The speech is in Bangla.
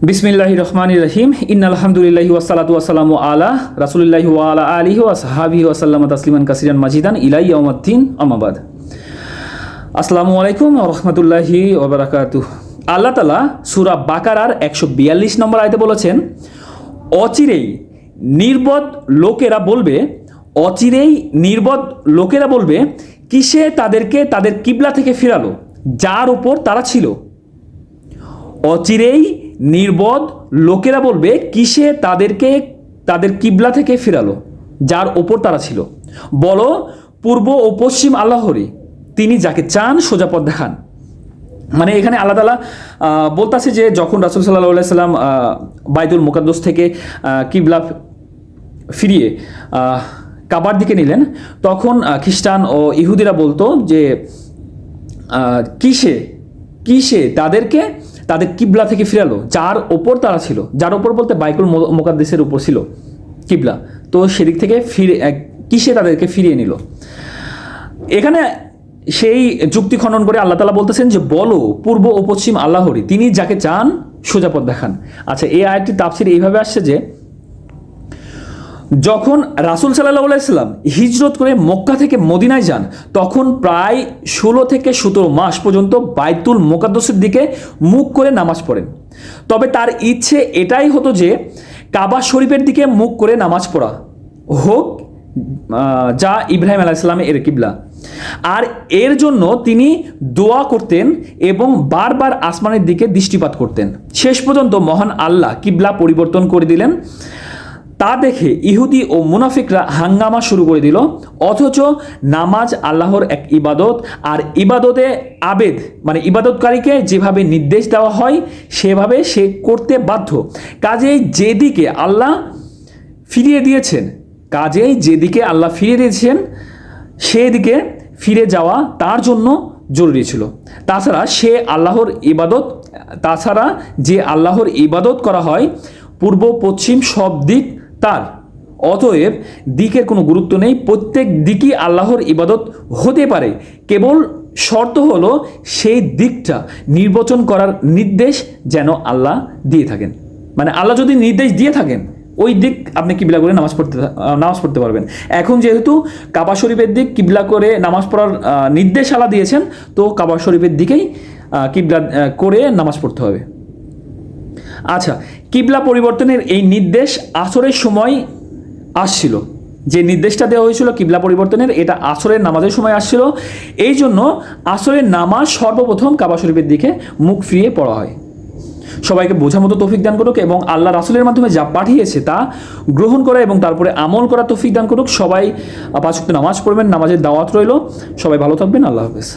বিসমিল্লাহির রহমানির রহিম ইন্নাল হামদুলিল্লাহি ওয়াসসালাতু ওয়াসসালামু আলা রাসূলিল্লাহি ওয়া আলা আলিহি ওয়া সাহবিহি ওয়া সাল্লামা তাসলিমান কাসিরান মাজিদান ইলা ইয়াউমিদ্দিন আম্মা বাদ। আসসালামু আলাইকুম ওয়া রাহমাতুল্লাহি ওয়া বারাকাতুহু। আল্লাহ তাআলা সূরা বাকারার 142 নম্বর আয়াতে বলেছেন, অচিরেই নির্বোধ লোকেরা বলবে কিসে তাদেরকে তাদের কিবলা থেকে ফিরালো যার উপর তারা ছিল। অচিরেই নির্বোধ লোকেরা বলবে কিসে তাদেরকে তাদের কিবলা থেকে ফিরালো যার ওপর তারা ছিল। বলো, পূর্ব ও পশ্চিম আল্লাহরই, তিনি যাকে চান সোজা পথ দেখান। মানে এখানে আল্লাহ তাআলা বলতেছে যে যখন রাসূল সাল্লাল্লাহু আলাইহি সাল্লাম বাইতুল মুকাদ্দাস থেকে কিবলা ফিরিয়ে কাবার দিকে নিলেন, তখন খ্রিস্টান ও ইহুদিরা বলতো যে কিসে তাদেরকে তাদের কিবলা থেকে ফিরালো যার ওপর তারা ছিল। যার ওপর বলতে বাইতুল মুকাদ্দাসের উপর ছিল কিবলা, তো সেদিক থেকে কিসে তাদেরকে ফিরিয়ে নিল। এখানে সেই যুক্তি খণ্ডন করে আল্লাহ তাআলা বলতেছেন যে বলো, পূর্ব ও পশ্চিম আল্লাহরই, তিনি যাকে চান সোজা পথ দেখান। আচ্ছা, এই আয়াতটি তাফসীর এইভাবে আসছে যে যখন রাসূল সাল্লাল্লাহু আলাইহি সাল্লাম হিজরত করে মক্কা থেকে মদিনায় যান, তখন প্রায় 16 থেকে 17 মাস পর্যন্ত বাইতুল মুকাদ্দাসের দিকে মুখ করে নামাজ পড়েন। তবে তার ইচ্ছে এটাই হতো যে কাবা শরীফের দিকে মুখ করে নামাজ পড়া হোক, যা ইব্রাহিম আলাইহিস সালামের এর কিবলা। আর এর জন্য তিনি দোয়া করতেন এবং বারবার আসমানের দিকে দৃষ্টিপাত করতেন। শেষ পর্যন্ত মহান আল্লাহ কিবলা পরিবর্তন করে দিলেন। তা দেখে ইহুদি ও মুনাফিকরা হাঙ্গামা শুরু করে দিল। অথচ নামাজ আল্লাহর এক ইবাদত, আর ইবাদতে আবেদ মানে ইবাদতকারীকে যেভাবে নির্দেশ দেওয়া হয় সেভাবে সে করতে বাধ্য। কাজেই যেদিকে আল্লাহ ফিরিয়ে দিয়েছেন সেদিকে ফিরে যাওয়া তার জন্য জরুরি ছিল। তাছাড়া যে আল্লাহর ইবাদত করা হয়, পূর্ব পশ্চিম সব দিক তার। অতএব দিকের কোনো গুরুত্ব নেই, প্রত্যেক দিকই আল্লাহর ইবাদত হতে পারে। কেবল শর্ত হলো সেই দিকটা নির্বাচন করার নির্দেশ যেন আল্লাহ দিয়ে থাকেন। মানে আল্লাহ যদি নির্দেশ দিয়ে থাকেন, ওই দিক আপনি কিবলা করে নামাজ পড়তে পারবেন। এখন যেহেতু কাবা শরীফের দিক কিবলা করে নামাজ পড়ার নির্দেশ আল্লাহ দিয়েছেন, তো কাবা শরীফের দিকেই কিবলা করে নামাজ পড়তে হবে। আচ্ছা, কিবলা পরিবর্তনের এই নির্দেশ আসরের সময় আসছিল। যে নির্দেশটা দেওয়া হয়েছিল কিবলা পরিবর্তনের, এটা আসরের নামাজের সময় আসছিল। এই জন্য আসরের নামাজ সর্বপ্রথম কাবা শরীফের দিকে মুখ ফিরিয়ে পড়া হয়। সবাইকে বোঝার মতো তৌফিক দান করুক এবং আল্লাহ রাসূলের মাধ্যমে যা পাঠিয়েছে তা গ্রহণ করা এবং তারপরে আমল করা তৌফিক দান করুক। সবাই 5 ওয়াক্ত নামাজ পড়বেন, নামাজের দাওয়াত রইল। সবাই ভালো থাকবেন, আল্লাহ হাফেজ।